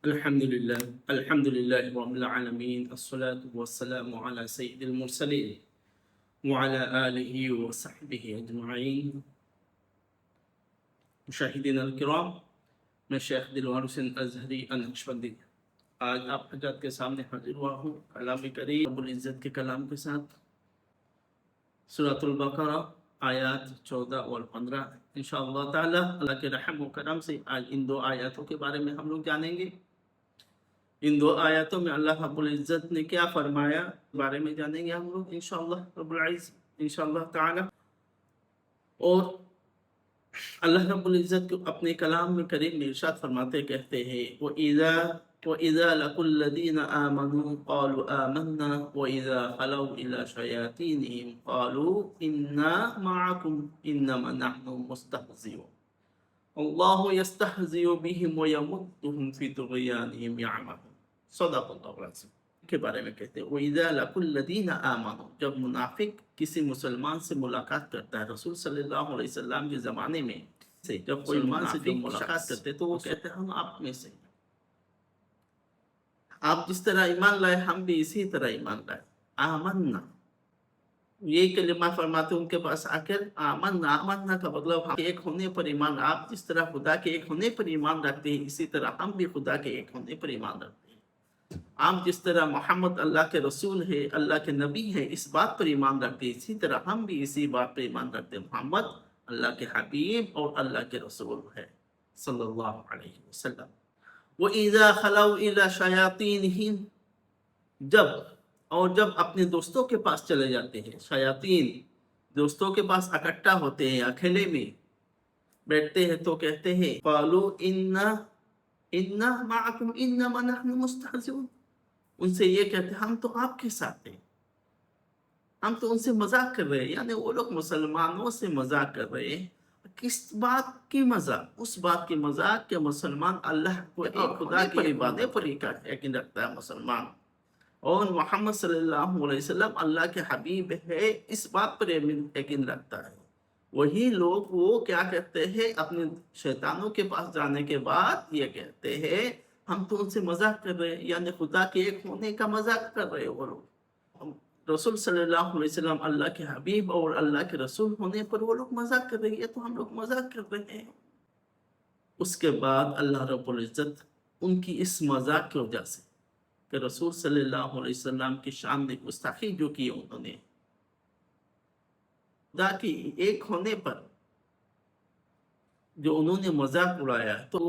الحمد لله رب العالمين الصلاة والسلام على سيد المرسلين وعلى آله وصحبه أجمعين. مشاہدین الکرام، میں شیخ دلوار حسین ازہری النقشبندی آج آپ حضرات کے سامنے حاضر ہوا ہوں کلام کریم رب العزت کے کلام کے ساتھ سورۃ البقرہ آیات 14 اور 15. انشاءاللہ تعالی اللہ کے رحم و کرم سے آج ان دو آیاتوں کے بارے میں ہم لوگ جانیں گے. ان دو آیاتوں میں اللہ رب العزت نے کیا فرمایا بارے میں جانیں گے ہم لوگ انشاءاللہ رب العزت انشاءاللہ تعالی. اور اللہ رب العزت کو اپنے کلام میں کریم میں ارشاد فرماتے کہتے ہیں وَإِذَا لَقُوا الَّذِينَ آمَنُوا قَالُوا آمَنَّا وَإِذَا خَلَوْا إِلَى شَيَاطِينِهِمْ قَالُوا إِنَّا مَعَكُمْ إِنَّمَا نَحْنُ مُسْتَهْزِئُونَ اللَّهُ يَسْتَهْزِئُ بِهِمْ وَيَمُدُّهُمْ فِي طُغْيَانِهِمْ يَعْمَهُونَ. صدق اللہ العظیم کے بارے میں کہتے ہیں وَإِذَا لَقُوا الَّذِينَ آمَنُوا. جب منافق کسی مسلمان سے ملاقات کرتا ہے رسول صلی اللہ علیہ وسلم کے زمانے میں سے جب کوئی مسلمان سے ملاقات کرتے تو وہ کہتے ہیں ہم آپ میں سے آپ جس طرح ایمان لائے ہم بھی اسی طرح ایمان لائے. آمنا یہ کلمہ فرماتے ان کے پاس آ کر آمنا کا مطلب ہم ایک ہونے پر ایمان. آپ جس طرح خدا کے ایک ہونے پر ایمان رکھتے ہیں اسی طرح ہم بھی خدا کے ایک ہونے پر ایمان رکھتے ہیں. آپ جس طرح محمد اللہ کے رسول ہے اللہ کے نبی ہے اس بات پر ایمان رکھتے ہیں اسی طرح ہم بھی اسی بات پر ایمان رکھتے ہیں محمد اللہ کے حبیب اور اللہ کے رسول ہے صلی اللہ علیہ وسلم. وَإِذَا خَلَوْا إِلَى شَيَاطِينِهِمْ. جب اپنے دوستوں کے پاس چلے جاتے ہیں شیاطین دوستوں کے پاس اکٹھا ہوتے ہیں اکیلے میں بیٹھتے ہیں تو کہتے ہیں قَالُوا إِنَّا مَعَكُمْ إِنَّمَا نَحْنُ مُسْتَهْزِئُونَ. ان سے یہ کہتے ہیں ہم تو آپ کے ساتھ ہیں ہم تو ان سے مذاق کر رہے ہیں. یعنی وہ لوگ مسلمانوں سے مذاق کر رہے ہیں. کس بات کی مذاق؟ اس بات کی مذاق کہ مسلمان اللہ کو ایک خدا کی عبادت پر یقین رکھتا ہے مسلمان اور محمد صلی اللہ علیہ وسلم اللہ کے حبیب ہے اس بات پر یقین رکھتا ہے. وہی لوگ وہ کیا کہتے ہیں اپنے شیطانوں کے پاس جانے کے بعد یہ کہتے ہیں ہم تو ان سے مذاق کر رہے ہیں. یعنی خدا کے ایک ہونے کا مذاق کر رہے ہیں وہ لوگ. رسول صلی اللہ علیہ وسلم اللہ کے حبیب اور اللہ کے رسول ہونے پر وہ لوگ مذاق کر رہے ہیں تو ہم لوگ مذاق کر رہے ہیں. اس کے بعد اللہ رب العزت ان کی اس مذاق کی وجہ سے کہ رسول صلی اللہ علیہ وسلم کی شان میں گستاخی جو کی انہوں نے خدا کی ایک ہونے پر جو انہوں نے مذاق اڑایا تو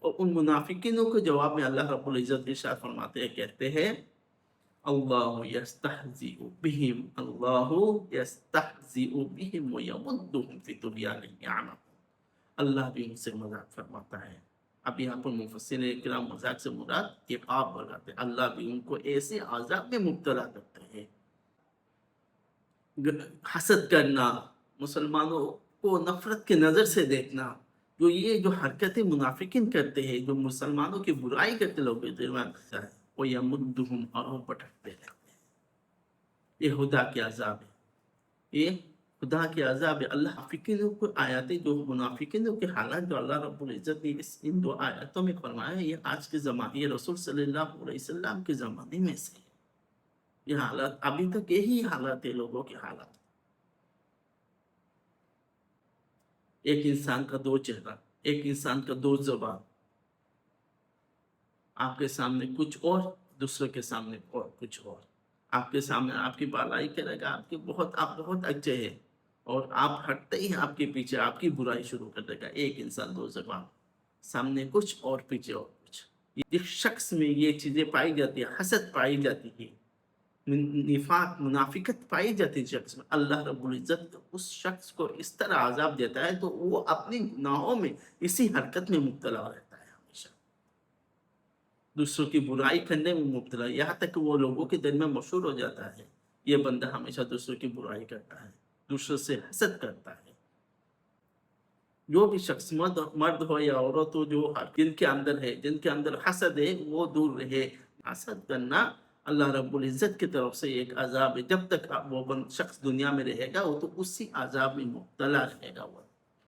ان منافقینوں کے جواب میں اللہ رب العزت ارشاد فرماتے ہیں کہتے ہیں اللہ یستہزئ بہم اللہ یستہزئ بہم ویمدہم فی طغیانہم یعمہون. اللہ بھی ان سے مذاق فرماتا ہے. اب یہاں پر مفسرین کرام مذاق سے مراد عقاب لگاتے ہیں. اللہ بھی ان کو ایسے عذاب میں مبتلا کرتے ہیں. حسد کرنا مسلمانوں کو نفرت کی نظر سے دیکھنا جو حرکتیں منافقین کرتے ہیں جو مسلمانوں کی برائی کرتے لوگ ہے وہ یمدہم اور وہ پٹکتے رہتے ہیں. یہ خدا کے عذاب ہے. یہ خدا کے عذاب ہے. اللہ فکروں کو آیاتیں جو منافقینوں کے حالات جو اللہ رب العزت نے ان دو آیاتوں میں فرمایا یہ آج کے زمانے یہ رسول صلی اللہ علیہ وسلم کے زمانے میں سے یہ حالات ابھی تک یہی حالات ہے لوگوں کے حالات. ایک انسان کا دو چہرہ ایک انسان کا دو زبان. آپ کے سامنے کچھ اور دوسرے کے سامنے اور کچھ اور. آپ کے سامنے آپ کی بالائی کرے گا آپ بہت اچھے ہیں اور آپ ہٹتے ہی آپ کے پیچھے آپ کی برائی شروع کر دے گا. ایک انسان دو زبان سامنے کچھ اور پیچھے اور کچھ. اس شخص میں یہ چیزیں پائی جاتی ہیں حسد پائی جاتی ہے نفاق منافقت پائی جاتی ہے شخص میں. اللہ رب العزت اس شخص کو اس طرح عذاب دیتا ہے تو وہ اپنی گناہوں میں اسی حرکت میں مبتلا رہتا ہے ہمیشہ دوسروں کی برائی کرنے میں مبتلا. یہاں تک کہ وہ لوگوں کے دل میں مشہور ہو جاتا ہے یہ بندہ ہمیشہ دوسروں کی برائی کرتا ہے دوسروں سے حسد کرتا ہے. جو بھی شخص مرد ہو یا عورت ہو جو جن کے اندر حسد ہے وہ دور رہے. حسد کرنا اللہ رب العزت کی طرف سے ایک عذاب ہے. جب تک وہ شخص دنیا میں رہے گا وہ تو اسی عذاب میں مبتلا رہے گا. وہ